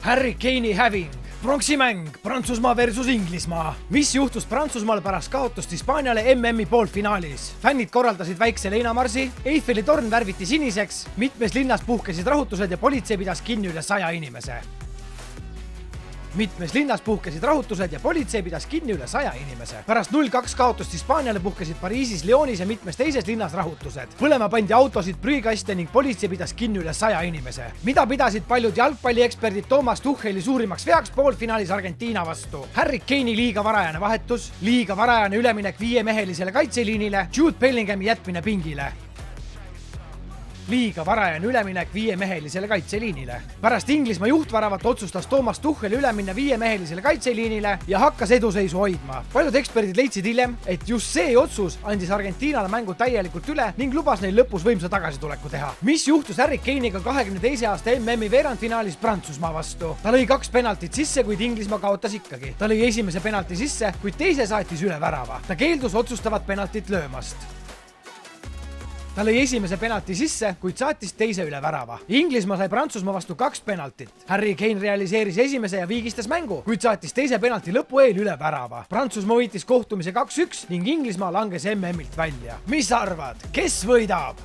Harry Kane'i häving. Pronksimäng Prantsusmaa versus Inglismaa. Mis juhtus Prantsusmaal pärast kaotust Hispaaniale MM-i poolfinaalis? Fännid korraldasid väikse leinamarsi, Eiffeli torn värviti siniseks, mitmes linnas puhkesid rahutused ja politsei pidas kinni üle 100 inimese. Pärast 0-2 kaotust Hispaaniale puhkesid Pariisis, Lyonis ja mitmes teises linnas rahutused. Põlema pandi autosid, prügikaste ning politsei pidas kinni üle 100 inimese. Mida pidasid paljud jalgpallieksperdid Toomas Tucheli suurimaks veaks poolfinaalis Argentiina vastu? Harry Kane'i liiga varajane vahetus, liiga varajane üleminek 5-mehelisele kaitseliinile, Jude Bellinghami jätmine pingile. Liiga varajane üleminek 5-mehelisele kaitseliinile. Pärast Inglismaa juhtväravat otsustas Toomas Tuchel üle minna 5-mehelisele kaitseliinile ja hakkas eduseisu hoidma. Paljud eksperdid leidsid hiljem, et just see otsus andis Argentiinale mängu täielikult üle ning lubas neil lõpus võimsa tagasituleku teha. Mis juhtus Harry Kane'iga 22 aasta MM-i veerandfinaalis Prantsusmaa vastu? Ta lõi 2 penaltit sisse, kuid Inglismaa kaotas ikkagi. Ta lõi esimese penalti sisse, kuid teise saatis üle värava. Ta keeldus otsustavat penaltit löömast. Ta lõi esimese penalti sisse, kuid saatis teise üle värava. Inglismaa sai Prantsusmaa vastu 2 penaltit. Harry Kane realiseeris esimese ja viigistas mängu, kuid saatis teise penalti lõpu eel üle värava. Prantsusmaa võitis kohtumise 2-1 ning Inglismaa langes MM-ilt välja. Mis arvad, kes võidab?